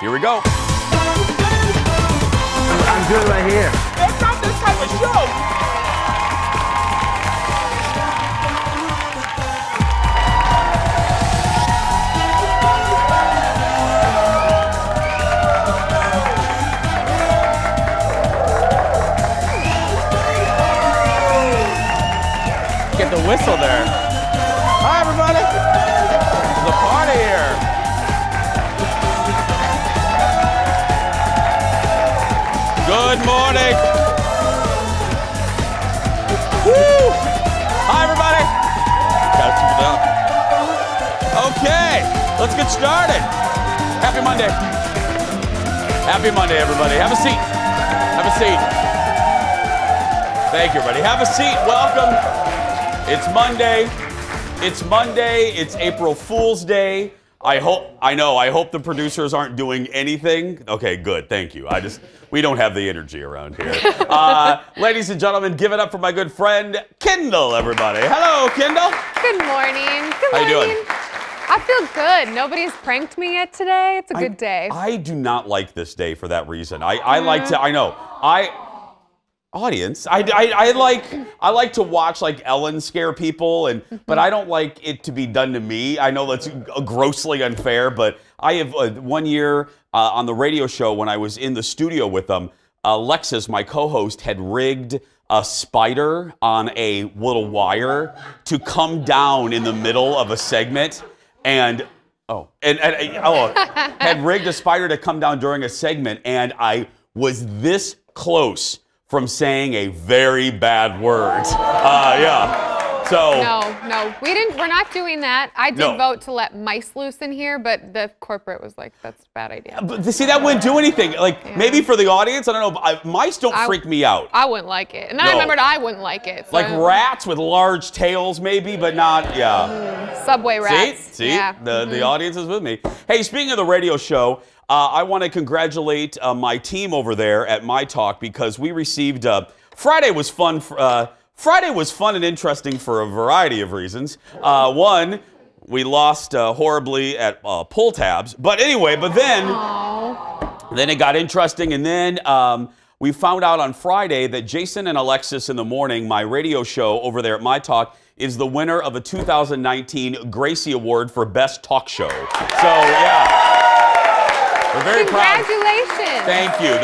Here we go. I'm good right here. That's not this type of show. Get the whistle there. Hi, everybody. There's a party here. Good morning. Woo! Hi, everybody. Gotta keep it up. Okay, let's get started. Happy Monday. Happy Monday, everybody. Have a seat. Have a seat. Thank you, everybody. Have a seat. Welcome. It's Monday. It's Monday. It's April Fool's Day. I hope the producers aren't doing anything. Okay, good. Thank you. We don't have the energy around here. Ladies and gentlemen, give it up for my good friend, Kendall, everybody. Hello, Kendall. Good morning. Good morning. How you doing? I feel good. Nobody's pranked me yet today. It's a good day. I do not like this day for that reason. I like to watch like Ellen scare people, but I don't like it to be done to me. I know that's grossly unfair, but I have 1 year on the radio show when I was in the studio with them. Alexis, my co-host, had rigged a spider on a little wire to come down in the middle of a segment, and had rigged a spider to come down during a segment, and I was this close from saying a very bad word. So No, we're not doing that. I did vote to let mice loose in here, but the corporate was like, that's a bad idea. But see, that wouldn't do anything. Maybe for the audience, I don't know. But mice don't freak me out. I wouldn't like it. And then I remembered I wouldn't like it. So. Like rats with large tails, maybe, but not, Subway rats. See? Yeah. The audience is with me. Hey, speaking of the radio show, I want to congratulate my team over there at My Talk because we received Friday was fun. Friday was fun and interesting for a variety of reasons. One, we lost horribly at pull tabs, but then it got interesting, and then we found out on Friday that Jason and Alexis in the Morning, my radio show over there at My Talk, is the winner of a 2019 Gracie Award for Best Talk Show. So yeah. We're very proud. Congratulations. Thank you.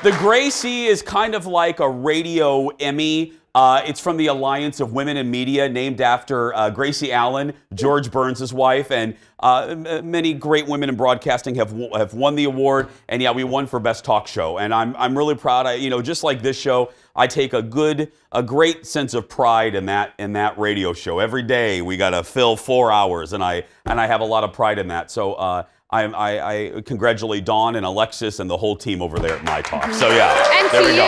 The Gracie is kind of like a radio Emmy. It's from the Alliance of Women in Media, named after Gracie Allen, George Burns' wife, and many great women in broadcasting have won the award. And yeah, we won for Best Talk Show, and I'm really proud. Just like this show, I take a great sense of pride in that radio show. Every day we got to fill 4 hours, and I have a lot of pride in that. So I congratulate Dawn and Alexis and the whole team over there at My Talk. So yeah, and there we to go.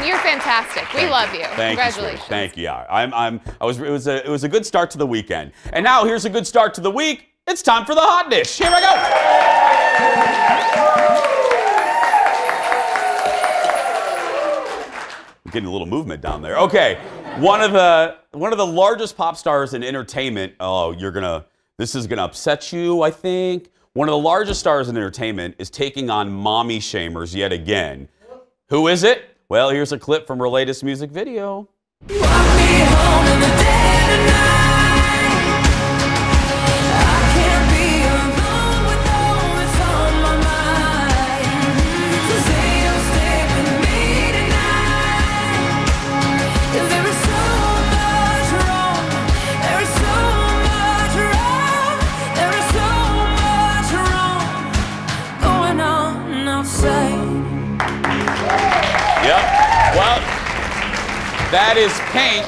you, you're fantastic. We love you. Congratulations. Thank you. Yeah, it was a good start to the weekend. And now here's a good start to the week. It's time for the hot dish. Here I go. Getting a little movement down there. Okay, one of the largest pop stars in entertainment. This is gonna upset you, I think. One of the largest stars in entertainment is taking on mommy shamers yet again. Who is it? Well, here's a clip from her latest music video. Walk me home in the dead of night. I can't be alone with all that's on my mind. So say you'll stay with me tonight. 'Cause there is so much wrong. There is so much wrong. There is so much wrong going on outside. Yep. Well, that is Pink.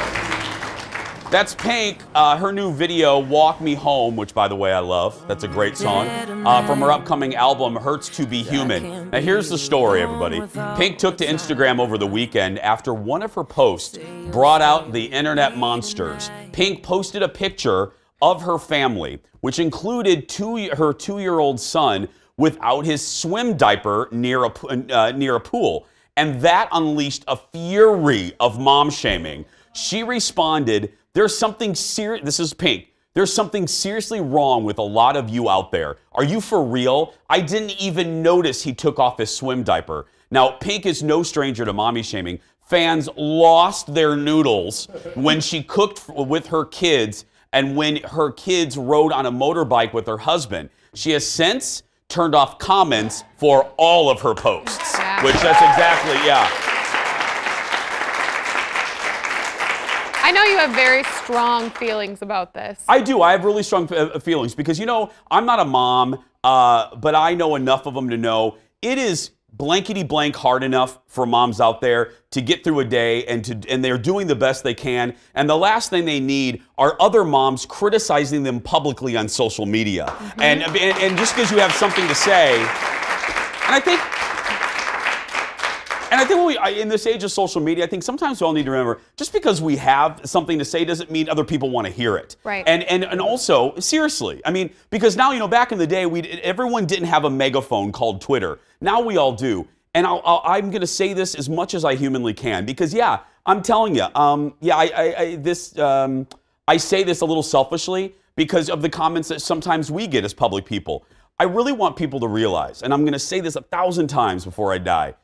That's Pink. Her new video, Walk Me Home, which, by the way, I love. That's a great song. From her upcoming album, Hurts to Be Human. Now, here's the story, everybody. Pink took to Instagram over the weekend after one of her posts brought out the internet monsters. Pink posted a picture of her family, which included her 2-year-old son without his swim diaper near a pool. And that unleashed a fury of mom shaming. She responded, "There's something serious." This is Pink. There's something seriously wrong with a lot of you out there. Are you for real? I didn't even notice he took off his swim diaper. Now, Pink is no stranger to mommy shaming. Fans lost their noodles when she cooked with her kids and when her kids rode on a motorbike with her husband. She has since turned off comments for all of her posts, which that's exactly, yeah. I know you have very strong feelings about this. I do. I have really strong feelings because, you know, I'm not a mom, but I know enough of them to know it is blankety blank hard enough for moms out there to get through a day and they're doing the best they can. And the last thing they need are other moms criticizing them publicly on social media. And just because you have something to say, and I think when in this age of social media, I think sometimes we all need to remember, just because we have something to say doesn't mean other people want to hear it. Right. And also, seriously, I mean, because now, you know, back in the day, everyone didn't have a megaphone called Twitter. Now we all do. And I'm going to say this as much as I humanly can, because, yeah, I'm telling you, I say this a little selfishly because of the comments that sometimes we get as public people. I really want people to realize, and I'm going to say this 1,000 times before I die,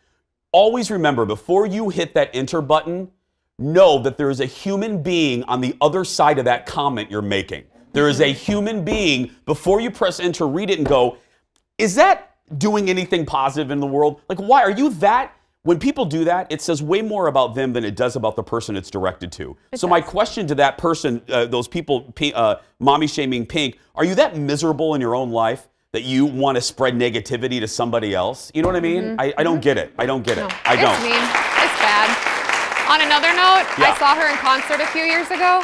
always remember, before you hit that enter button, know that there is a human being on the other side of that comment you're making. There is a human being, before you press enter, read it and go, is that doing anything positive in the world? Like, why are you that? When people do that, it says way more about them than it does about the person it's directed to. So my question to that person, those people, mommy shaming Pink, are you that miserable in your own life that you want to spread negativity to somebody else? You know what I mean? I don't get it. I don't get it. I don't. It's mean. It's bad. On another note, I saw her in concert a few years ago.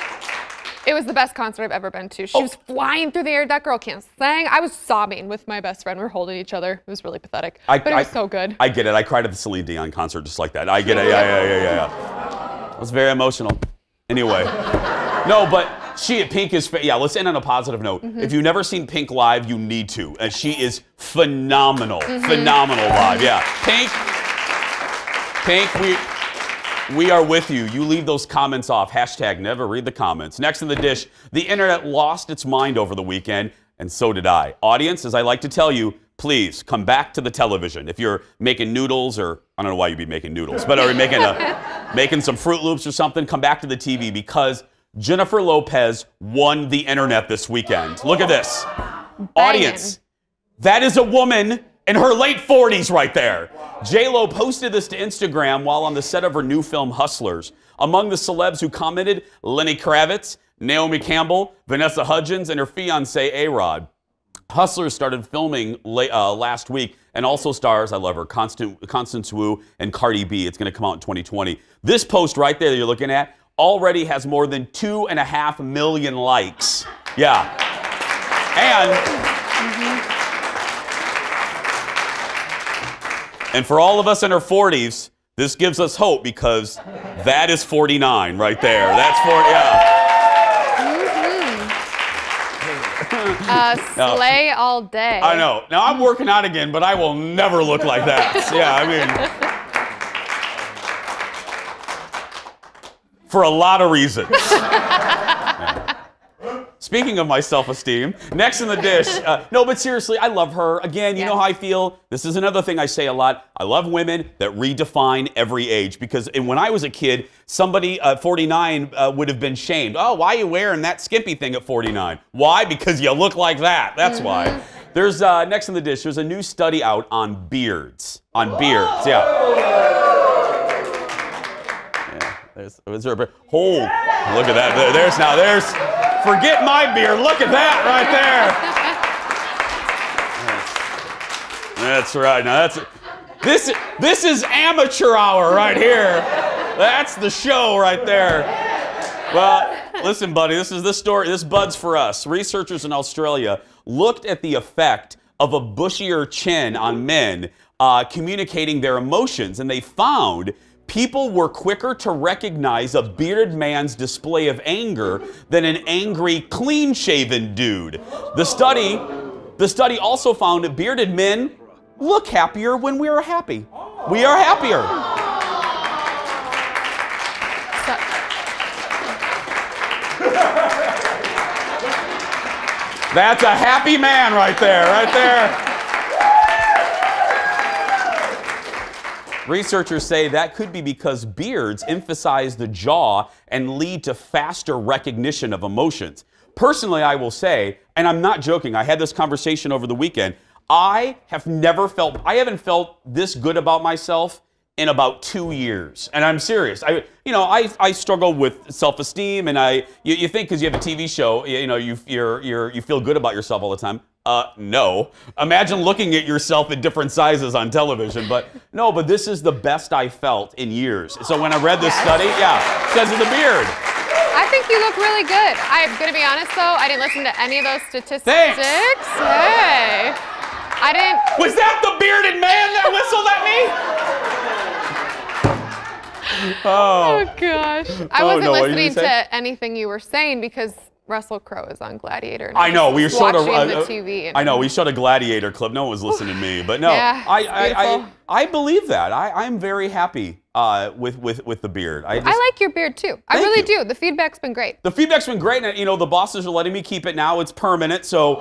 It was the best concert I've ever been to. She was flying through the air. That girl can't sing. I was sobbing with my best friend. We were holding each other. It was really pathetic. But it was so good. I get it. I cried at the Celine Dion concert just like that. I get it. Yeah. It was very emotional. Anyway. No, but Pink is, let's end on a positive note. If you've never seen Pink live, you need to. And she is phenomenal. Phenomenal live, yeah. Pink, we are with you. You leave those comments off. Hashtag never read the comments. Next in the dish, the internet lost its mind over the weekend, and so did I. Audience, as I like to tell you, please come back to the television. If you're making noodles, or I don't know why you'd be making noodles, but are you making some Fruit Loops or something, come back to the TV because Jennifer Lopez won the internet this weekend. Look at this. Bangin'. Audience, that is a woman in her late 40s right there. J.Lo posted this to Instagram while on the set of her new film, Hustlers. Among the celebs who commented, Lenny Kravitz, Naomi Campbell, Vanessa Hudgens, and her fiancé, A-Rod. Hustlers started filming last week and also stars, I love her, Constance Wu and Cardi B. It's going to come out in 2020. This post right there that you're looking at already has more than 2.5 million likes. Yeah. And for all of us in our 40s, this gives us hope because that is 49 right there. That's 40, yeah. Slay all day. I know. Now I'm working out again, but I will never look like that. Yeah, I mean, for a lot of reasons. Speaking of my self-esteem, next in the dish. No, but seriously, I love her. Again, you know how I feel. This is another thing I say a lot. I love women that redefine every age because when I was a kid, somebody at 49 would have been shamed. Oh, why are you wearing that skimpy thing at 49? Why? Because you look like that. That's why. There's, next in the dish, there's a new study out on beards. On beards, There's, look at that. There's, forget my beard. Look at that right there. That's right. Now this is amateur hour right here. That's the show right there. Well, listen, buddy. This story. This bud's for us. Researchers in Australia looked at the effect of a bushier chin on men communicating their emotions, and they found people were quicker to recognize a bearded man's display of anger than an angry, clean-shaven dude. The study also found that bearded men look happier when we are happy. We are happier. That's a happy man right there, right there. Researchers say that could be because beards emphasize the jaw and lead to faster recognition of emotions. Personally, I will say, and I'm not joking, I had this conversation over the weekend, I haven't felt this good about myself in about 2 years. And I'm serious. I struggle with self-esteem, and you think because you have a TV show, you feel good about yourself all the time. No. Imagine looking at yourself in different sizes on television. But this is the best I felt in years. So when I read this study, because of the beard. I think you look really good. I'm going to be honest, though. I didn't listen to any of those statistics. Thanks. Hey. I didn't. Was that the bearded man that whistled at me? Oh, gosh. I wasn't what did you listening say? to anything you were saying because Russell Crowe is on Gladiator. And I know we showed watching the TV. I know we showed a Gladiator clip. No one was listening to me, but no, Yeah, I believe that. I'm very happy with the beard. I like your beard too. I really do. The feedback's been great. The feedback's been great, and the bosses are letting me keep it now. It's permanent, so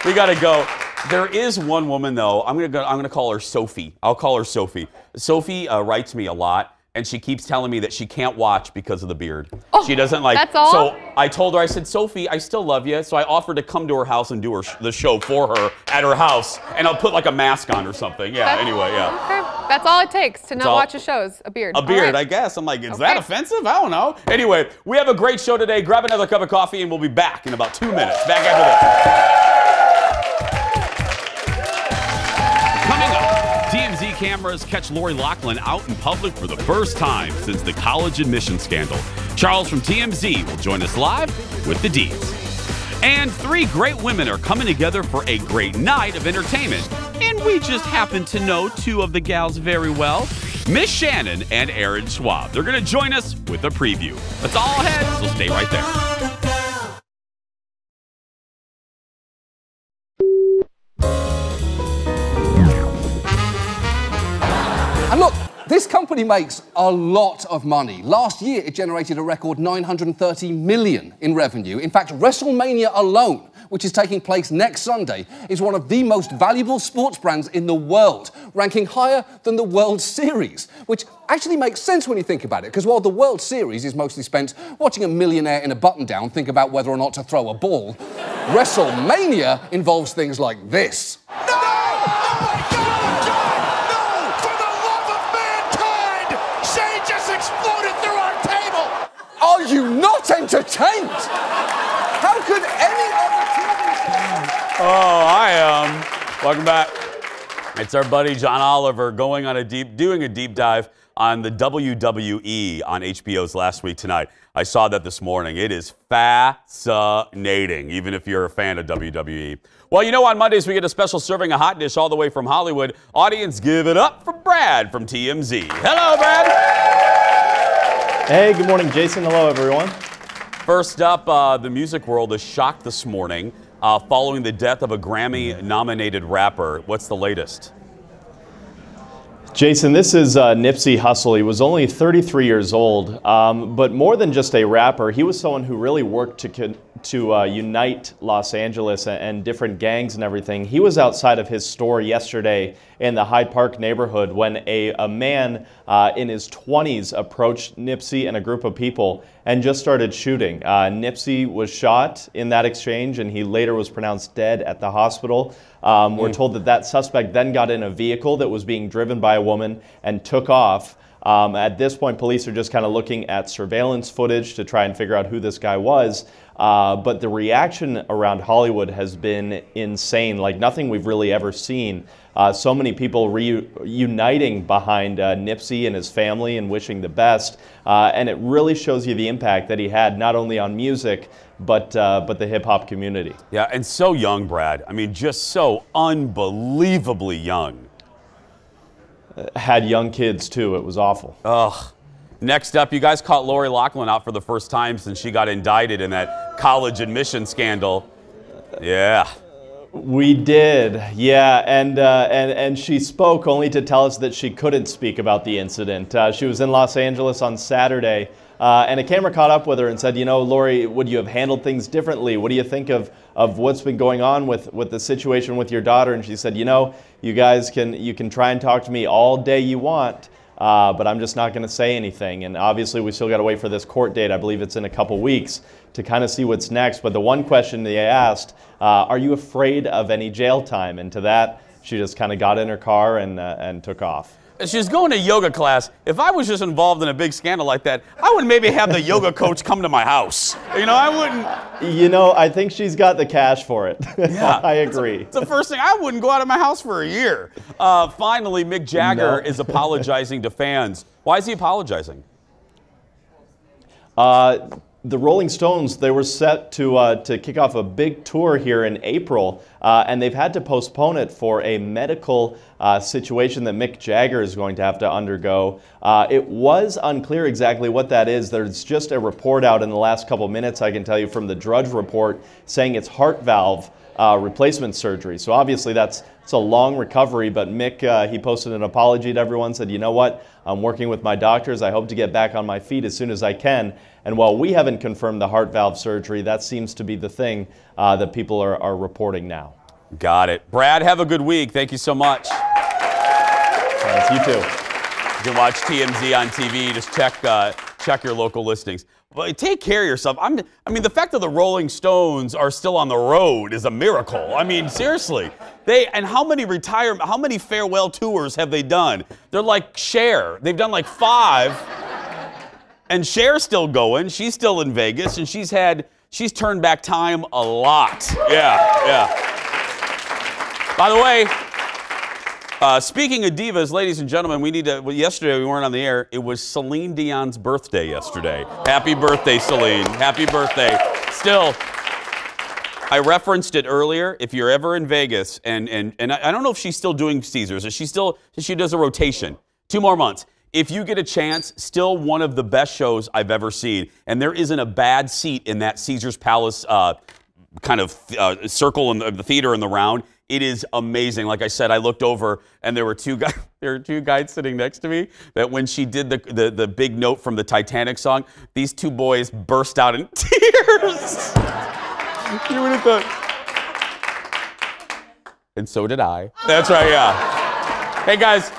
we gotta go. There is one woman though. I'm gonna call her Sophie. I'll call her Sophie. Sophie writes me a lot. And she keeps telling me that she can't watch because of the beard. Oh, she doesn't like. That's all? So I told her, I said, Sophie, I still love you. So I offered to come to her house and do the show for her at her house. And I'll put like a mask on or something. Yeah, anyway. Okay. That's all it takes to not watch a show is a beard. A beard, I guess. I'm like, is that offensive? I don't know. Anyway, we have a great show today. Grab another cup of coffee and we'll be back in about 2 minutes. Back after this. Coming up. TMZ cameras catch Lori Loughlin out in public for the first time since the college admission scandal. Charles from TMZ will join us live with the deeds. And 3 great women are coming together for a great night of entertainment. And we just happen to know 2 of the gals very well, Miss Shannon and Aaron Schwab. They're going to join us with a preview. That's all ahead, so stay right there. And look, this company makes a lot of money. Last year, it generated a record $930 million in revenue. In fact, WrestleMania alone, which is taking place next Sunday, is one of the most valuable sports brands in the world, ranking higher than the World Series, which actually makes sense when you think about it, because while the World Series is mostly spent watching a millionaire in a button-down think about whether or not to throw a ball, WrestleMania involves things like this. Are you not entertained? How could any other TV show? Oh, I am. Welcome back. It's our buddy John Oliver doing a deep dive on the WWE on HBO's Last Week Tonight. I saw that this morning. It is fascinating, even if you're a fan of WWE. Well, on Mondays we get a special serving of hot dish all the way from Hollywood. Audience, give it up for Brad from TMZ. Hello, Brad. Hey, good morning, Jason. Hello, everyone. First up, the music world is shocked this morning following the death of a Grammy-nominated rapper. What's the latest? Jason, this is Nipsey Hussle. He was only 33 years old, but more than just a rapper, he was someone who really worked to unite Los Angeles and different gangs and everything. He was outside of his store yesterday in the Hyde Park neighborhood when a man in his 20s approached Nipsey and a group of people and just started shooting. Nipsey was shot in that exchange, and he later was pronounced dead at the hospital. We're told that suspect then got in a vehicle that was being driven by a woman and took off. At this point, police are just kind of looking at surveillance footage to try and figure out who this guy was. But the reaction around Hollywood has been insane, like nothing we've really ever seen. So many people reuniting behind Nipsey and his family and wishing the best. And it really shows you the impact that he had not only on music, but the hip-hop community. Yeah, and so young, Brad. I mean, just so unbelievably young. Had young kids, too. It was awful. Ugh. Next up, you guys caught Lori Loughlin out for the first time since she got indicted in that college admission scandal. Yeah. We did, yeah, and she spoke only to tell us that she couldn't speak about the incident. She was in Los Angeles on Saturday And a camera caught up with her and said, you know, Lori, would you have handled things differently? What do you think of what's been going on with the situation with your daughter? And she said, you know, you guys can try and talk to me all day you want, but I'm just not going to say anything. And obviously we still got to wait for this court date. I believe it's in a couple weeks to kind of see what's next. But the one question they asked, are you afraid of any jail time? And to that, she just kind of got in her car and took off. She's going to yoga class. If I was just involved in a big scandal like that, I would maybe have the yoga coach come to my house. You know, I wouldn't. You know, I think she's got the cash for it. Yeah, I agree. It's the first thing. I wouldn't go out of my house for a year. Finally, Mick Jagger is apologizing to fans. Why is he apologizing? The Rolling Stones, they were set to kick off a big tour here in April, and they've had to postpone it for a medical situation that Mick Jagger is going to have to undergo. It was unclear exactly what that is. There's just a report out in the last couple minutes, I can tell you, from the Drudge Report saying it's heart valve replacement surgery. So obviously it's a long recovery, but Mick, he posted an apology to everyone, said, you know what, I'm working with my doctors. I hope to get back on my feet as soon as I can. And while we haven't confirmed the heart valve surgery, that seems to be the thing that people are reporting now. Got it. Brad, have a good week. Thank you so much. Thanks, you too. You can watch TMZ on TV. Just check your local listings. But take care of yourself. I mean, the fact that the Rolling Stones are still on the road is a miracle. I mean, seriously. How many farewell tours have they done? They're like Cher. They've done like 5. And Cher's still going. She's still in Vegas, and she's turned back time a lot. Yeah. By the way, speaking of divas, ladies and gentlemen, yesterday we weren't on the air. It was Celine Dion's birthday yesterday. Happy birthday, Celine. Happy birthday. Still, I referenced it earlier. If you're ever in Vegas, and I don't know if she's still doing Caesars. She does a rotation. 2 more months. If you get a chance, still one of the best shows I've ever seen. And there isn't a bad seat in that Caesars Palace kind of circle in the theater in the round. It is amazing. Like I said, I looked over and there were two guys sitting next to me that when she did the big note from the Titanic song, these 2 boys burst out in tears. You would have thought. And so did I. That's right, yeah. Hey guys.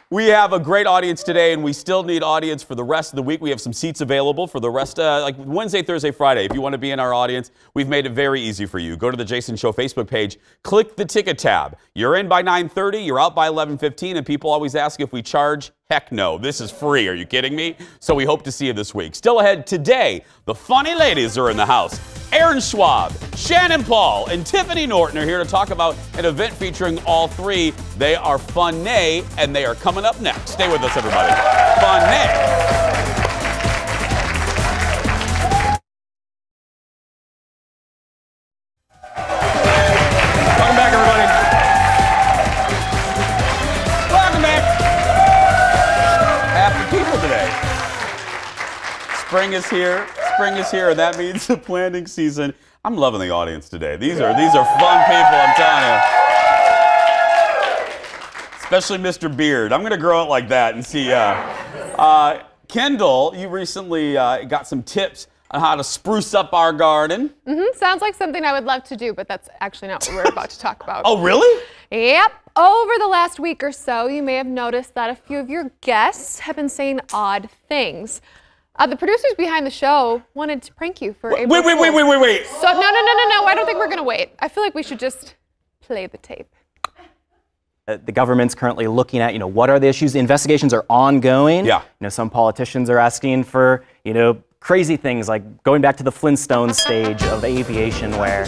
We have a great audience today, and we still need audience for the rest of the week. We have some seats available for the rest, like Wednesday, Thursday, Friday. If you want to be in our audience, we've made it very easy for you. Go to the Jason Show Facebook page, click the ticket tab. You're in by 9:30, you're out by 11:15, and people always ask if we charge. Heck no, this is free. Are you kidding me? So we hope to see you this week. Still ahead today, the funny ladies are in the house. Aaron Schwab, Shannon Paul, and Tiffany Norton are here to talk about an event featuring all 3. They are Funny, and they are coming up next. Stay with us, everybody. Funny. Spring is here, and that means the planting season. I'm loving the audience today. These are fun people, I'm telling you. Especially Mr. Beard. I'm gonna grow it like that and see. Kendall, you recently got some tips on how to spruce up our garden. Sounds like something I would love to do, but that's actually not what we're about to talk about. Oh, really? Yep. Over the last week or so, you may have noticed that a few of your guests have been saying odd things. The producers behind the show wanted to prank you for April Fool's. Wait. So, no. I don't think we're going to wait. I feel like we should just play the tape. The government's currently looking at, what are the issues? The investigations are ongoing. Yeah. Some politicians are asking for, crazy things like going back to the Flintstones stage of aviation where...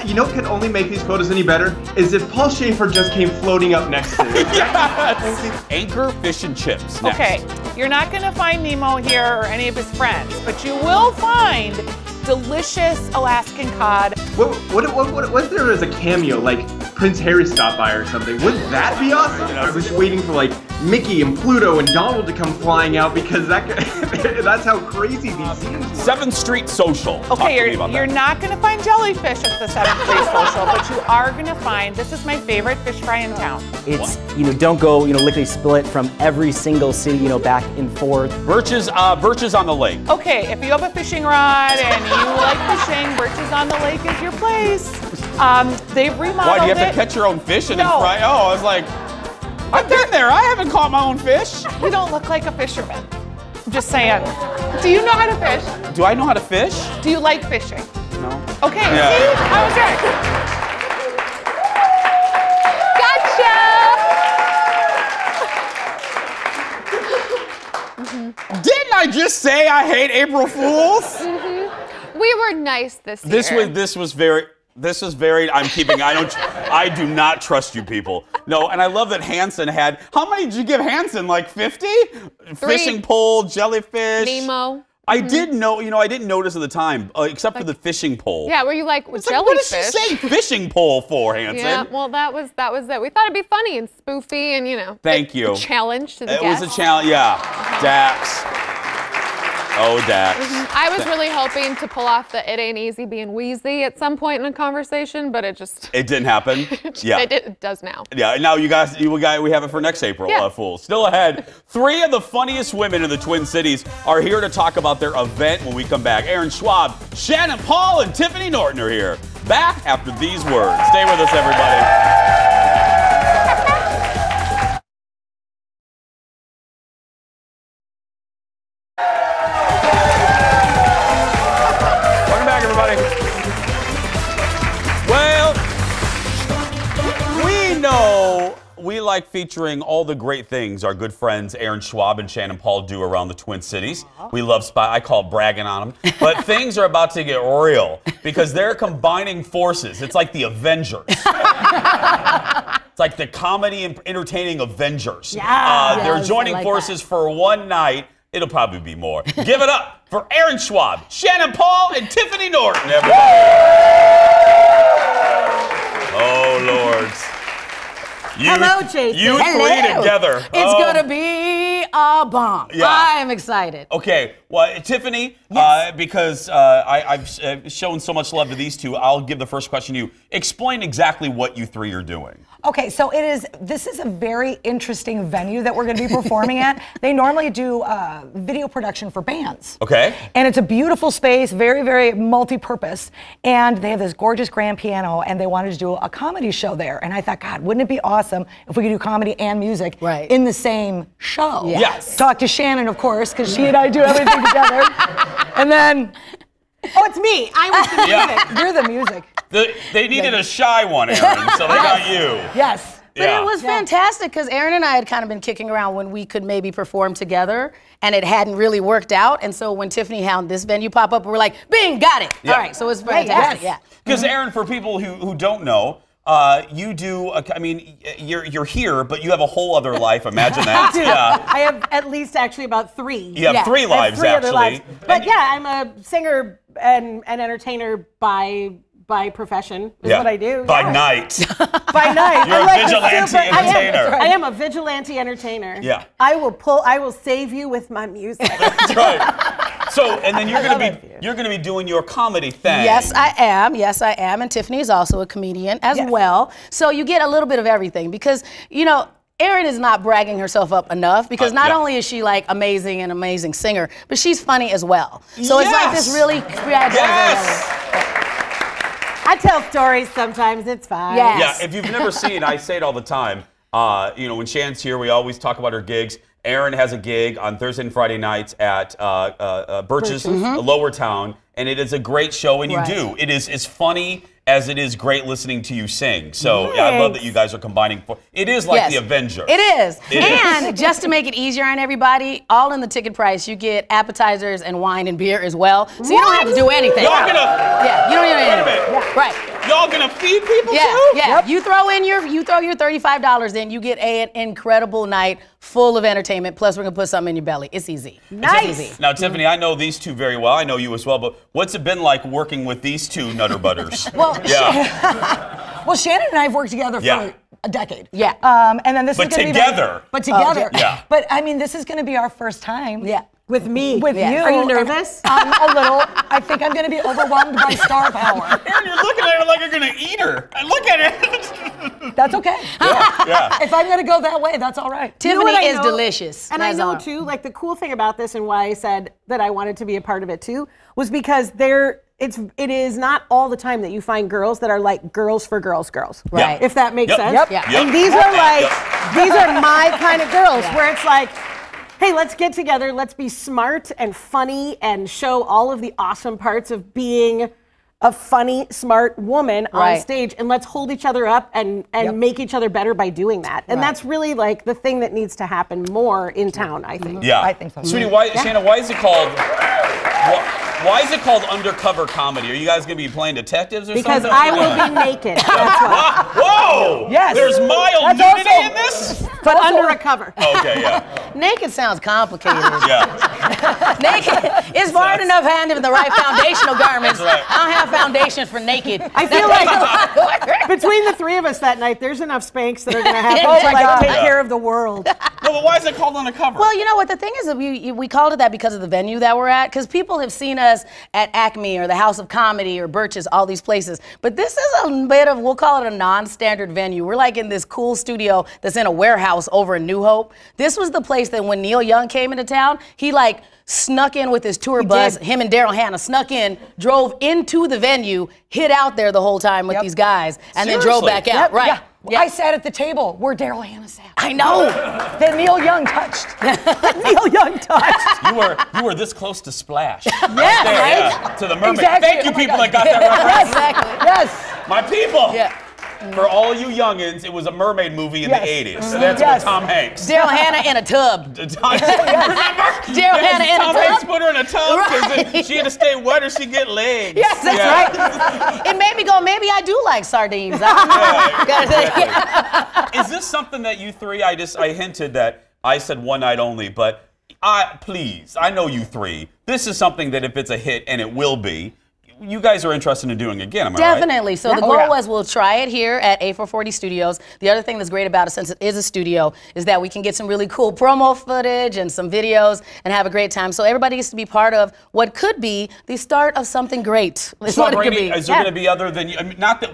you know what could only make these photos any better? Is if Paul Schaefer just came floating up next to it. Yes. Anchor Fish and Chips. Next. Okay, you're not going to find Nemo here or any of his friends, but you will find delicious Alaskan cod. What if there was a cameo, like Prince Harry stopped by or something. Wouldn't that be awesome? I was waiting for like Mickey and Pluto and Donald to come flying out because that's how crazy these scenes were. 7th Street Social. Talk to me Okay, about you're that. not going to find jellyfish at the 7th Street Social, but you are going to find, this is my favorite fish fry in town. It's, don't go, lickety split from every single city, back and forth. Birches on the Lake. Okay, if you have a fishing rod and you like fishing, Birches on the Lake is your place. They've remodeled Why, do you have it. to catch your own fish and No. then fry? Oh, I was like, I've been there. I haven't caught my own fish. You don't look like a fisherman. I'm just saying. Do you know how to fish? Do I know how to fish? Do you like fishing? No. Okay, Yeah. see? I was right. Gotcha! Didn't I just say I hate April Fools? We were nice this year. This was very, I do not trust you people. No, and I love that Hansen had, how many did you give Hansen, like 50? 3. Fishing pole, jellyfish. Nemo. I did know, I didn't notice at the time, except for the fishing pole. Yeah, were you like, It's like, what is she jellyfish? saying fishing pole for, Hansen? Yeah, well, that was it. We thought it'd be funny and spoofy and, Thank you. a challenge to the It guests. was a challenge, yeah. Dax. Oh, Dax. I was really hoping to pull off the "it ain't easy being wheezy" at some point in a conversation, but it It didn't happen. Yeah. it does now. Yeah, now you guys, we have it for next April, Yeah. Fools. Still ahead, 3 of the funniest women in the Twin Cities are here to talk about their event when we come back. Aaron Schwab, Shannon Paul, and Tiffany Norton are here. Back after these words. Stay with us, everybody. Welcome back, everybody. Well, we know we like featuring all the great things our good friends Aaron Schwab and Shannon Paul do around the Twin Cities. We love I call it bragging on them. But things are about to get real because they're combining forces. It's like the Avengers. It's like the comedy and entertaining Avengers. They're joining forces for one night. It'll probably be more. Give it up for Aaron Schwab, Shannon Paul, and Tiffany Norton, everybody. Oh, Lords. Hello, Jason. You three together. It's going to be a bomb. Yeah. I'm excited. Okay, well, Tiffany, Yes. because I've shown so much love to these two, I'll give the first question to you. Explain exactly what you three are doing. Okay, so this is a very interesting venue that we're going to be performing at. They normally do video production for bands. Okay. And it's a beautiful space, very, very multi-purpose. And they have this gorgeous grand piano, and they wanted to do a comedy show there. And I thought, God, wouldn't it be awesome if we could do comedy and music in the same show? Yes. Talk to Shannon, of course, because she and I do everything together. And then, oh, it's me. I was the music. You're the music. They needed a shy one, Aaron, so they got you. Yes. But it was fantastic because Aaron and I had kind of been kicking around when we could maybe perform together, and it hadn't really worked out. And so when Tiffany had this venue pop up, we were like, bing, got it. Yeah. All right, so it's fantastic. Yeah. Because Aaron, for people who don't know, you do. You're here, but you have a whole other life. Imagine that. Yeah. I have at least actually about 3. You have 3 lives, I have 3 other actually. lives. But yeah, I'm a singer and entertainer by profession. Is what I do. By yeah. night. By night. You're a vigilante entertainer. I am a vigilante entertainer. Yeah. I will save you with my music. That's right. So, and then you're gonna be doing your comedy thing. Yes, I am. Yes, I am. And Tiffany is also a comedian as well. So you get a little bit of everything because, Erin is not bragging herself up enough because not only is she like amazing and amazing singer, but she's funny as well. So it's like this really creative. I tell stories sometimes. It's fine. Yes. Yeah. If you've never seen, I say it all the time. When Shannon's here, we always talk about her gigs. Aaron has a gig on Thursday and Friday nights at Birch's Lower Town, and it is a great show, and you do. It is as funny as it is great listening to you sing. So I love that you guys are combining. It is like the Avengers. It is. And just to make it easier on everybody, all in the ticket price, you get appetizers and wine and beer as well. So you don't have to do anything. Y'all gonna? You don't need anything. Wait a minute. Right. Y'all gonna feed people too? Yeah. You throw your $35 in, you get an incredible night full of entertainment. Plus, we're gonna put something in your belly. It's easy. Nice. It's easy. Now, Tiffany, I know these two very well. I know you as well. But what's it been like working with these two Nutter Butters? Well, Well, Shannon and I have worked together Yeah. for a decade. Yeah. And then this But is going to be together. But together. Yeah. But I mean, this is going to be our first time. Yeah. With me. With you. Are you nervous? A little. I think I'm going to be overwhelmed by star power. Aaron, you're looking at her like you're gonna eat her. Look at it. That's okay. Yeah. If I'm going to go that way, that's all right. You know Tiffany what I is know? delicious. And I That's know all. too, like the cool thing about this and why I said that I wanted to be a part of it too, was because it is not all the time that you find girls that are like girls for girls. Right. If that makes Yep. sense. Yep. Yep. And these are like, Yep. these are my kind of girls Yeah. where it's like, hey, let's get together, let's be smart and funny and show all of the awesome parts of being a funny, smart woman on Right. stage, and let's hold each other up and make each other better by doing that. And that's really like the thing that needs to happen more in town, I think. Yeah. I think so. Sweetie, Shannon, why is it called? Why is it called Undercover Comedy? Are you guys gonna be playing detectives or Because something? I will be naked. That's why. Whoa! Yes. There's mild That's nudity also- in this. But under a cover. Okay, yeah, Naked sounds complicated. yeah. Naked is hard enough handling with the right foundational garments. That's right. I don't have foundations for naked. I feel like between the three of us that night, there's enough Spanx that are going to have Oh to my like, God. take Yeah. care of the world. No, but why is it called Undercover? Well, you know what? The thing is that we called it that because of the venue that we're at, because people have seen us at Acme or the House of Comedy or Birch's, all these places. But this is a bit of, we'll call it a non-standard venue. We're like in this cool studio that's in a warehouse over in New Hope. This was the place that when Neil Young came into town, he like snuck in with his tour bus. did. Him and Daryl Hannah snuck in, drove into the venue, hid out there the whole time with these guys, and then drove Seriously? back out. Right. Yeah. Yeah. I sat at the table where Daryl Hannah sat. I know. That Neil Young touched. Neil Young touched. You were this close to Splash. Yeah, There, right? yeah, to the mermaid. Exactly. Thank you, Oh my people God. that got that reference. Exactly. Yes. My people. Yeah. For all you youngins, it was a mermaid movie in Yes. the 80s. So that's Yes. with Tom Hanks. Daryl Hannah in a tub. Remember? Daryl Hannah in a Tom tub. Hanks put her in a tub because Right. she had to stay wet or she'd get legs. Yes, that's right. It made me go, maybe I do like sardines. Gotta say, Is this something that you three, I hinted that I said one night only, but please, I know you three. This is something that if it's a hit, and it will be, you guys are interested in doing again, am I right? Definitely. So the goal was we'll try it here at A440 Studios. The other thing that's great about it, since it is a studio, is that we can get some really cool promo footage and some videos and have a great time. So everybody gets to be part of what could be the start of something great. Is So, what it could Brady, be. is there going to be other than you? I mean, not that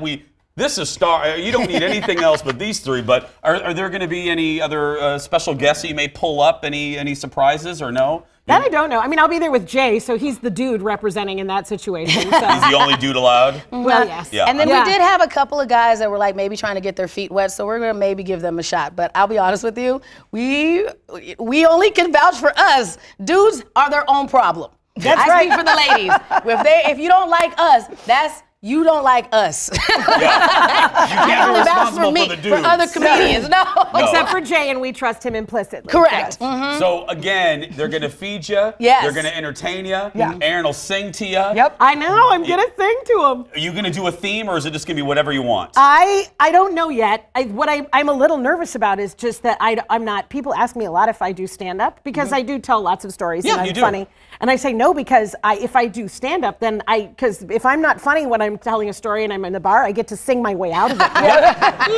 this is star. You don't need anything else but these three. But are there going to be any other special guests that you may pull up? Any surprises or no? That I don't know. I mean, I'll be there with Jay, so he's the dude representing in that situation. So. He's the only dude allowed. Well, yes. Yeah. And then Yeah. we did have a couple of guys that were like maybe trying to get their feet wet, so we're gonna maybe give them a shot. But I'll be honest with you, we only can vouch for us. Dudes are their own problem. I speak for the ladies. If you don't like us, you don't like us. Yeah. You can't be responsible for the dudes. For other comedians, no. Except for Jay, and we trust him implicitly. Correct. So again, they're going to feed you. Yes. They're going to entertain you. Yeah. Aaron will sing to you. Yep. I know. I'm gonna sing to him. Are you going to do a theme, or is it just going to be whatever you want? I don't know yet. What I'm a little nervous about is just that I'm not. People ask me a lot if I do stand up because I do tell lots of stories and Yeah, I'm you do. funny. And I say no because if I do stand up, then because if I'm not funny when I'm telling a story and I'm in the bar, I get to sing my way out of it.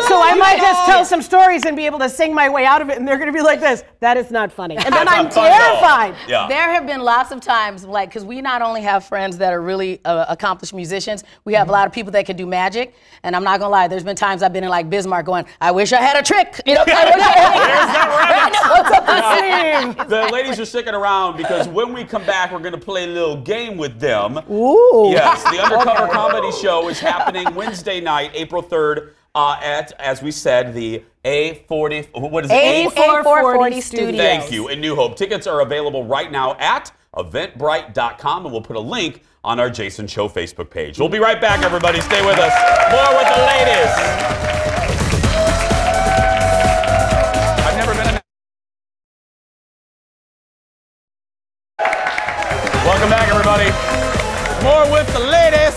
So I might just tell some stories and be able to sing my way out of it, and they're going to be like this. That is not funny, and then That's I'm not fun at all. terrified. Yeah. There have been lots of times, like, because we not only have friends that are really accomplished musicians, we have a lot of people that can do magic. And I'm not gonna lie, there's been times I've been in like Bismarck going, I wish I had a trick. You know, What's up the sleeve? The ladies are sticking around because when we come back, we're going to play a little game with them. Ooh. Yes, the Undercover Comedy Show is happening Wednesday night, April 3rd, at, as we said, the A40. What is it? A440 Studios. Thank you. In New Hope. Tickets are available right now at eventbrite.com, and we'll put a link on our Jason Show Facebook page. We'll be right back, everybody. Stay with us. More with the ladies. I've never been in. Welcome back, everybody. More with the ladies.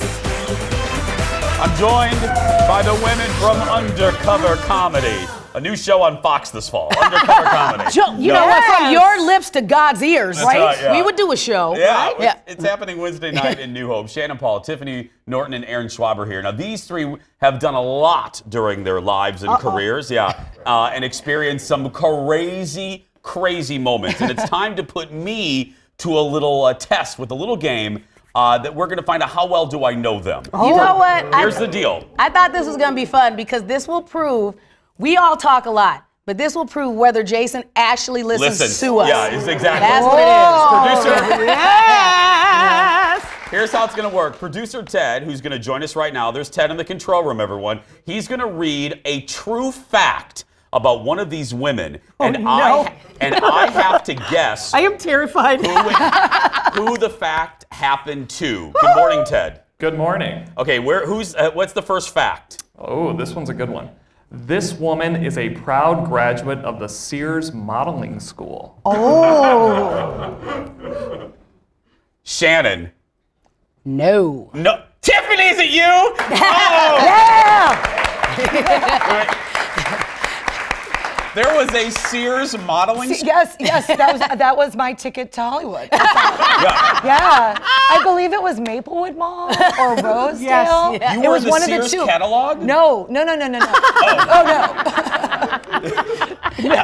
I'm joined by the women from Undercover Comedy. A new show on Fox this fall, Undercover Comedy. You know what? From your lips to God's ears, That's right? right, yeah. We would do a show. Yeah, Right? Yeah. it's happening Wednesday night in New Hope. Shannon Paul, Tiffany Norton, and Aaron Schwaber here. Now, these three have done a lot during their lives and careers, and experienced some crazy, crazy moments. And it's time to put me to a little test with a little game that we're going to find out how well do I know them. You know what? Here's the deal. I thought this was going to be fun because this will prove we all talk a lot, but this will prove whether Jason actually listens to us. Yeah, it's exactly. That's what it is. Producer. Yes! Here's how it's going to work. Producer Ted, who's going to join us right now, there's Ted in the control room, everyone. He's going to read a true fact about one of these women, and I have to guess. I am terrified. Who the fact happened to. Good morning, Ted. Good morning. Okay, what's the first fact? Oh, this one's a good one. This woman is a proud graduate of the Sears Modeling School. Oh. Shannon. No. No. Tiffany, is it you? Yeah! There was a Sears modeling school? Yes, that was my ticket to Hollywood. Yeah. I believe it was Maplewood Mall or Rosedale. Yes. Yeah. You It were was the one Sears of the two. catalog? No. Oh, no.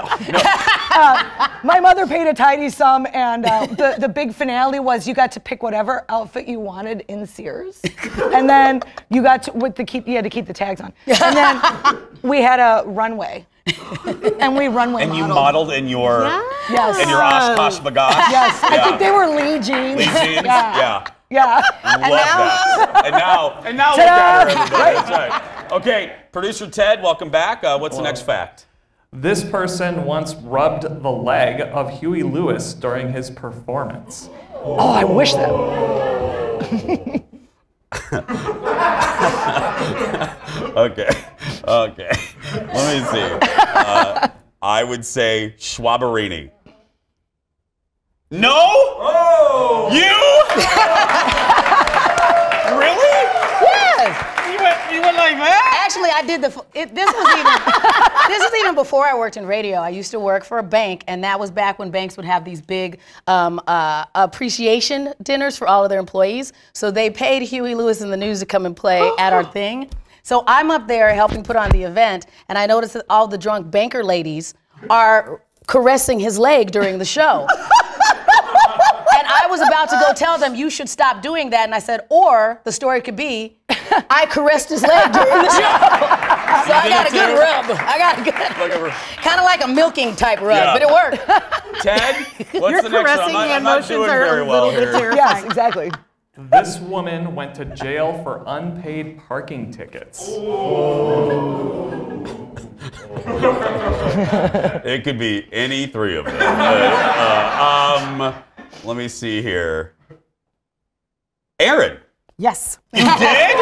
My mother paid a tidy sum, and the big finale was you got to pick whatever outfit you wanted in Sears, and then you got to you had to keep the tags on, and then we had a runway, and we runway And modeled. you modeled in your Yes. in your Oshkosh B'gosh? Yes, I Yeah. think they were Lee jeans. Lee jeans? Yeah. Yeah. Love that. And now look at her, everybody. That's right. Okay, producer Ted, welcome back. What's the next fact? This person once rubbed the leg of Huey Lewis during his performance. Oh, I wish that. Okay. Let me see. I would say Schwaberini. No? Oh! You? Really? Yes. You went like that? Actually, I did this was even before I worked in radio. I used to work for a bank, and that was back when banks would have these big appreciation dinners for all of their employees. So they paid Huey Lewis and the News to come and play at our thing. So I'm up there helping put on the event, and I noticed that all the drunk banker ladies are caressing his leg during the show. And I was about to go tell them, you should stop doing that. And I said, or the story could be, I caressed his leg during the show. So I got a good rub. I got a good, kind of like a milking type rub, but it worked. Ted, what's Your the next caressing one? I'm hand not motions doing are very a well little bit here. terrifying. Yes, exactly. This woman went to jail for unpaid parking tickets. It could be any three of them. Let me see here. Aaron. Yes. You did?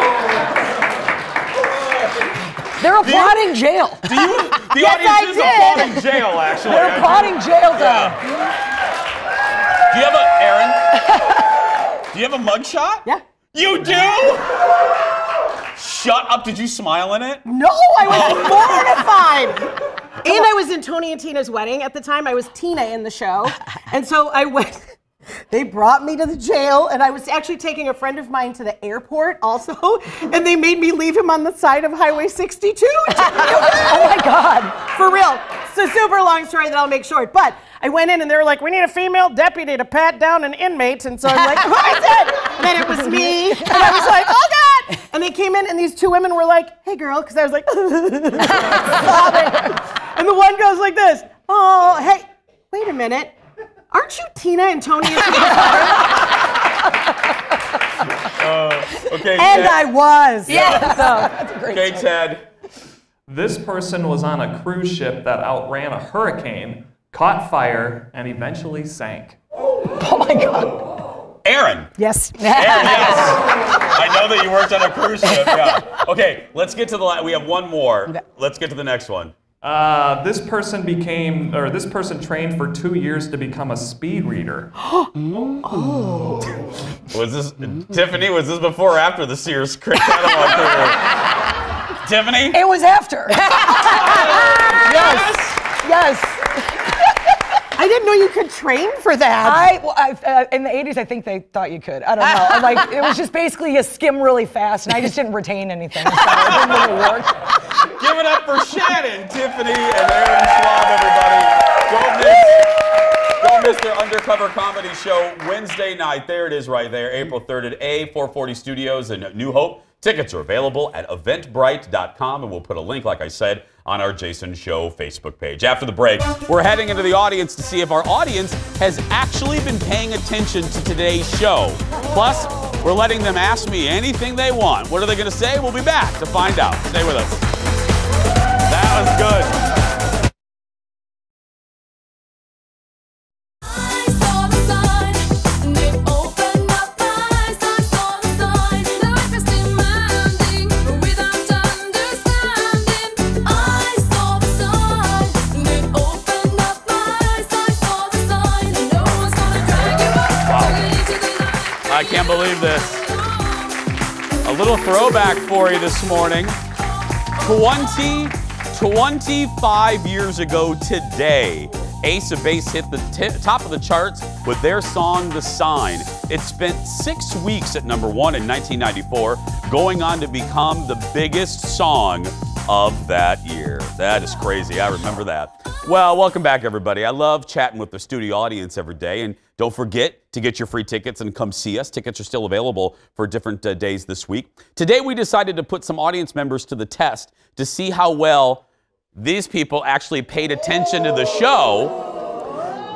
They're applauding jail. The audience is applauding jail, actually. They're applauding jail time. Do you have Aaron? Do you have a mugshot? Yeah. You do? Shut up. Did you smile in it? No, I was mortified. And I was in Tony and Tina's wedding at the time. I was Tina in the show. And so I went, they brought me to the jail, and I was actually taking a friend of mine to the airport also, and they made me leave him on the side of Highway 62. Oh my God. For real. It's a super long story that I'll make short. But I went in and they were like, we need a female deputy to pat down an inmate. And so I'm like, who is it? And then it was me. And I was like, oh God. And they came in and these two women were like, hey girl, because I was like, sobbing. And the one goes like this, oh, hey, wait a minute. Aren't you Tina and Tony and Tina's Okay. And Ted. I was. Yeah. So, that's a great Okay, story. Ted. This person was on a cruise ship that outran a hurricane, caught fire, and eventually sank. Oh my God. Aaron. Yes. Aaron, yes. I know that you worked on a cruise ship. Yeah. Okay, let's get to we have one more. Let's get to the next one. This person trained for 2 years to become a speed reader. Was this Tiffany? Was this before or after the Sears catalog career? Tiffany? It was after. Yes. I didn't know you could train for that. In the 80s, I think they thought you could. I don't know. Like, it was just basically you skim really fast, and I just didn't retain anything, so it didn't really work. Give it up for Shannon, Tiffany, and Aaron Schwab, everybody. Don't miss their Undercover Comedy show Wednesday night. There it is right there, April 3rd at A440 Studios in New Hope. Tickets are available at eventbrite.com, and we'll put a link, like I said, on our Jason Show Facebook page. After the break, we're heading into the audience to see if our audience has actually been paying attention to today's show. Plus, we're letting them ask me anything they want. What are they going to say? We'll be back to find out. Stay with us. That was good. I can't believe this. A little throwback for you this morning. 25 years ago today, Ace of Base hit the top of the charts with their song, The Sign. It spent 6 weeks at number 1 in 1994, going on to become the biggest song of that year. That is crazy. I remember that. Well, welcome back, everybody. I love chatting with the studio audience every day. And don't forget to get your free tickets and come see us. Tickets are still available for different days this week. Today, we decided to put some audience members to the test to see how well these people actually paid attention to the show.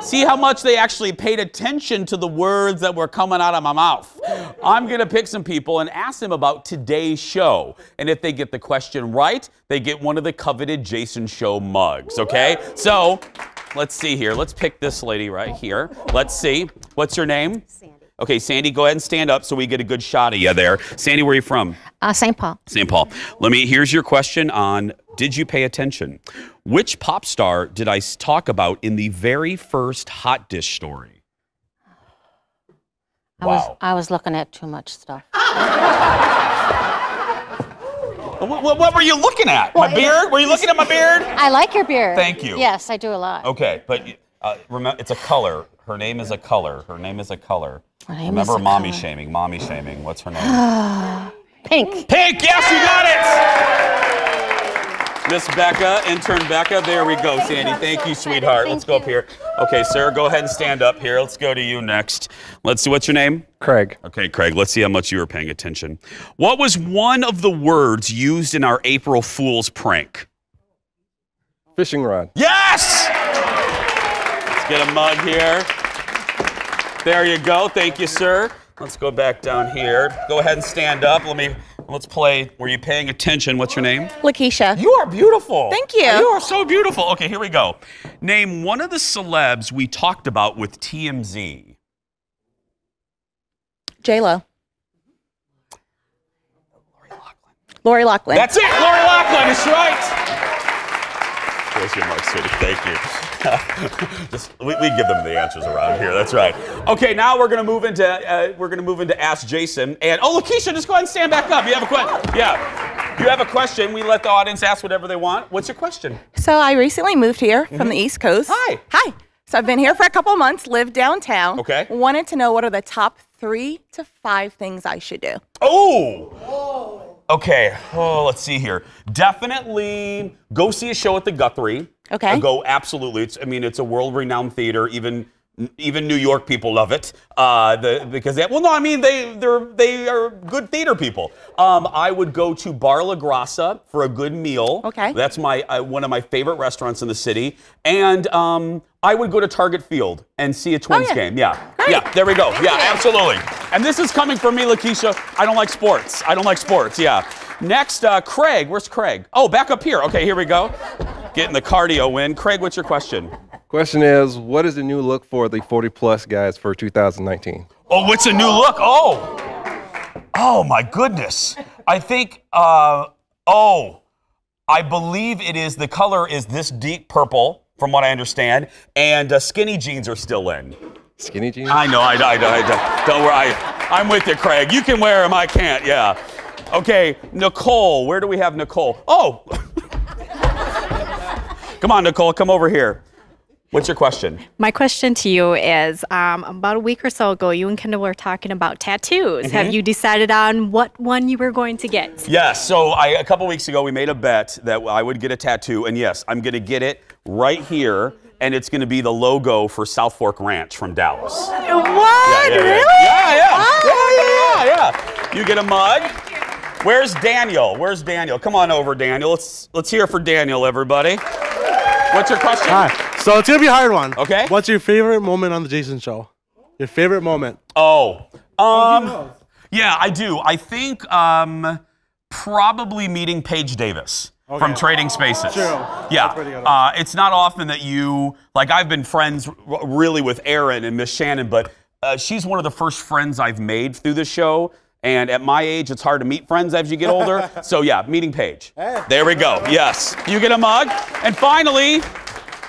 See how much they actually paid attention to the words that were coming out of my mouth. I'm going to pick some people and ask them about today's show. And if they get the question right, they get one of the coveted Jason Show mugs, okay? So, let's see here. Let's pick this lady right here. Let's see. What's your name? Sandy. Okay, Sandy, go ahead and stand up so we get a good shot of you there. Sandy, where are you from? St. Paul. St. Paul. Here's your question on Did You Pay Attention? Which pop star did I talk about in the very first Hot Dish story? I was looking at too much stuff. What were you looking at? My beard? Were you looking at my beard? I like your beard. Thank you. Yes, I do a lot. Okay, but remember, it's a color. Her name is a color. Her name is a color. Remember mommy shaming. Mommy shaming. What's her name? Pink. Pink, yes, you got it! Miss Becca, intern Becca, there we go, Sandy. Thank you, sweetheart. Let's go up here. Okay, Sarah, go ahead and stand up here. Let's go to you next. Let's see, what's your name? Craig. Okay, Craig, let's see how much you were paying attention. What was one of the words used in our April Fool's prank? Fishing rod. Yes! Let's get a mug here. There you go. Thank you, sir. Let's go back down here. Go ahead and stand up. Let's play. Were you paying attention? What's your name? Lakeisha. You are beautiful. Thank you. You are so beautiful. Okay, here we go. Name one of the celebs we talked about with TMZ. J.Lo. Lori Loughlin. That's it. Lori Loughlin is right. There's your mark, sweetie. Thank you. we give them the answers around here. That's right. Okay, now we're gonna move into Ask Jason. And Lakeisha, just go ahead and stand back up. You have a question? Yeah. You have a question. We let the audience ask whatever they want. What's your question? So I recently moved here from the East Coast. Hi. Hi. So I've been here for a couple of months. Lived downtown. Okay. Wanted to know what are the top 3 to 5 things I should do. Oh. Okay, let's see here. Definitely go see a show at the Guthrie. Okay. Go, absolutely. It's a world-renowned theater. Even New York people love it. They are good theater people. I would go to Bar La Grassa for a good meal. Okay. That's one of my favorite restaurants in the city. And I would go to Target Field and see a Twins game. Yeah. Great. Yeah, there we go. Thank Yeah, you. absolutely. And this is coming from me, Lakeisha. I don't like sports. Yeah. Next, Craig. Where's Craig? Oh, back up here. Okay, here we go. Getting the cardio in. Craig, what's your question? Question is, what is the new look for the 40-plus guys for 2019? Oh, what's a new look? Oh my goodness. I think, I believe the color is this deep purple, from what I understand, and skinny jeans are still in. Skinny jeans? I know, don't worry. I'm with you, Craig. You can wear them, I can't, yeah. Okay, Nicole. Where do we have Nicole? Oh! Come on, Nicole, come over here. What's your question? My question to you is, about a week or so ago, you and Kendall were talking about tattoos. Mm-hmm. Have you decided on what one you were going to get? Yes, so a couple weeks ago, we made a bet that I would get a tattoo, and yes, I'm gonna get it right here, and it's gonna be the logo for South Fork Ranch from Dallas. What? Yeah, Really? Yeah. You get a mug. Where's Daniel? Where's Daniel? Come on over, Daniel. Let's hear for Daniel, everybody. What's your question? Hi. So it's gonna be a hard one. Okay. What's your favorite moment on the Jason Show? Your favorite moment? Oh, yeah, I do. I think probably meeting Paige Davis from Trading Spaces. True. Yeah. It's not often that I've been friends really with Erin and Miss Shannon, but she's one of the first friends I've made through the show. And at my age, it's hard to meet friends as you get older. So yeah, meeting Paige. There we go. Yes. You get a mug. And finally,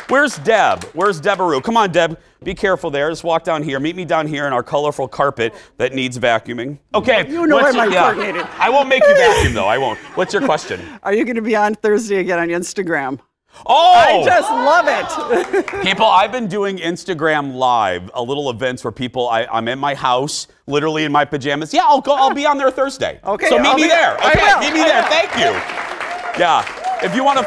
where's Deb? Where's Debaroo? Come on, Deb. Be careful there. Just walk down here. Meet me down here in our colorful carpet that needs vacuuming. Okay. You know I'm uncoordinated. I won't make you vacuum, though. I won't. What's your question? Are you going to be on Thursday again on Instagram? Oh! I just love it. People, I've been doing Instagram Live, little events where I'm in my house, literally in my pajamas. Yeah, I'll be on there Thursday. Okay. So meet me there. Okay, meet me there. will. Thank you. Yeah. If you want to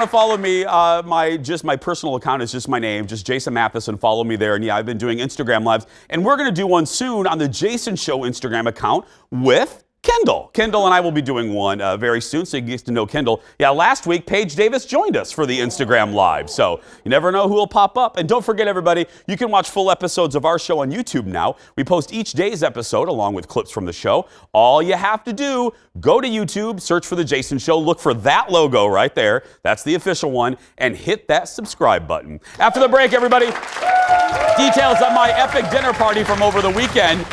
follow me, my personal account is just my name, just Jason Matheson. Follow me there. And yeah, I've been doing Instagram Lives. And we're going to do one soon on the Jason Show Instagram account with Kendall. Kendall and I will be doing one very soon, so you can get to know Kendall. Yeah, last week, Paige Davis joined us for the Instagram Live, so you never know who will pop up. And don't forget, everybody, you can watch full episodes of our show on YouTube now. We post each day's episode along with clips from the show. All you have to do, go to YouTube, search for The Jason Show, look for that logo right there. That's the official one, and hit that subscribe button. After the break, everybody, details on my epic dinner party from over the weekend.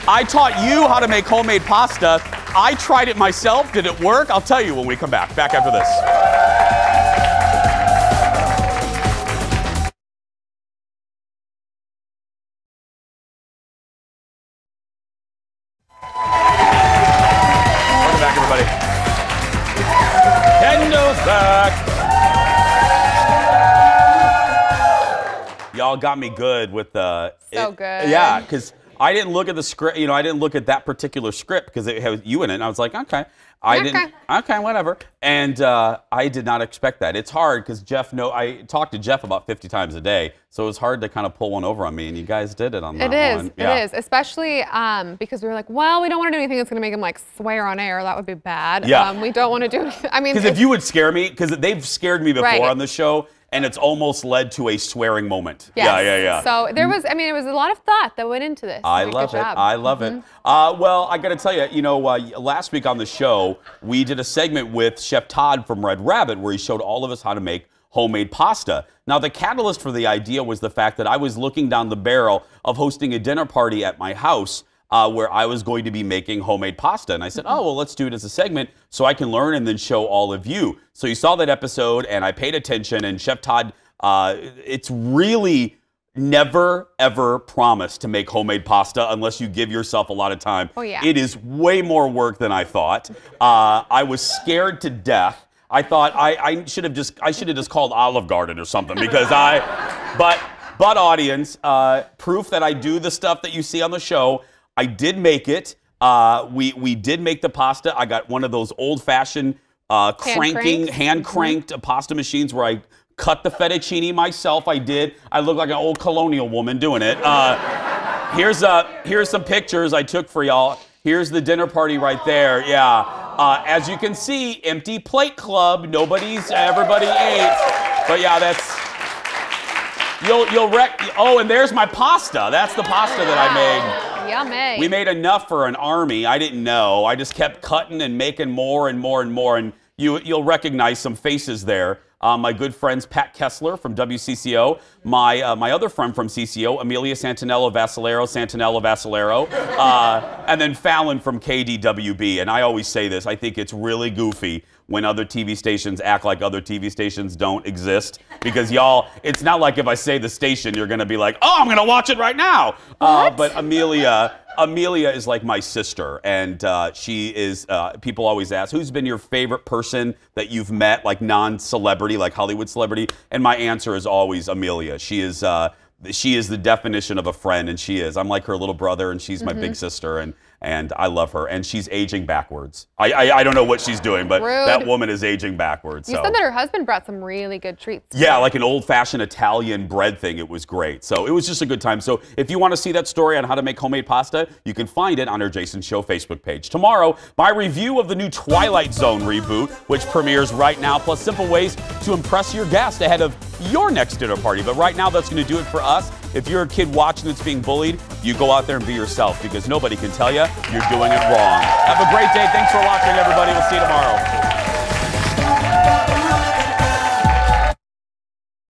I taught you how to make homemade pasta. I tried it myself. Did it work? I'll tell you when we come back. Back after this. Welcome back, everybody. Kendall's back. Y'all got me good with the... So good. Yeah, because... I didn't look at the script, I didn't look at that particular script because it had you in it. And I was like, okay. Okay, whatever. And I did not expect that. It's hard because I talked to Jeff about 50 times a day. So it was hard to kind of pull one over on me. And you guys did it on that one. It is. Especially because we were like, well, we don't want to do anything that's going to make him like swear on air. That would be bad. Yeah. We don't want to do anything. I mean, because if you would scare me, because they've scared me before Right. on the show. And it's almost led to a swearing moment. Yes. Yeah. So there was, it was a lot of thought that went into this. I Good love it. job. I love it. Well, I got to tell you, last week on the show, we did a segment with Chef Todd from Red Rabbit where he showed all of us how to make homemade pasta. Now, the catalyst for the idea was the fact that I was looking down the barrel of hosting a dinner party at my house where I was going to be making homemade pasta. And I said, oh, well, let's do it as a segment so I can learn and then show all of you. So you saw that episode and I paid attention, and Chef Todd, it's really never, ever promise to make homemade pasta unless you give yourself a lot of time. Oh, yeah. It is way more work than I thought. I was scared to death. I thought I should have just called Olive Garden or something because but audience, proof that I do the stuff that you see on the show. I did make it. We did make the pasta. I got one of those old-fashioned hand-cranked pasta machines where I cut the fettuccine myself. I did. I look like an old colonial woman doing it. Here's some pictures I took for y'all. Here's the dinner party right there. Yeah. As you can see, empty plate club. Everybody ate. But yeah, that's. And there's my pasta. That's the pasta that I made. Yummy. We made enough for an army. I didn't know. I just kept cutting and making more and more and more. And you'll recognize some faces there. My good friends Pat Kessler from WCCO, my other friend from CCO, Amelia Santinello Vassalero, and then Fallon from KDWB. And I always say this, I think it's really goofy when other TV stations act like other TV stations don't exist. Because y'all, it's not like if I say the station, you're gonna be like, oh, I'm gonna watch it right now. But Amelia Amelia is like my sister, and she is, people always ask, who's been your favorite person that you've met, like non-celebrity, like Hollywood celebrity? And my answer is always Amelia. She is the definition of a friend, and she is. I'm like her little brother, and she's my big sister, and I love her. And she's aging backwards. I don't know what she's doing, but Rude. that woman is aging backwards. You so. said that her husband brought some really good treats. Yeah, like an old-fashioned Italian bread thing. It was great. So it was just a good time. So if you want to see that story on how to make homemade pasta, you can find it on our Jason Show Facebook page. Tomorrow, my review of the new Twilight Zone reboot, which premieres right now, plus simple ways to impress your guest ahead of your next dinner party. But right now, that's going to do it for us. If you're a kid watching that's being bullied, you go out there and be yourself, because nobody can tell you you're doing it wrong. Have a great day. Thanks for watching, everybody. We'll see you tomorrow.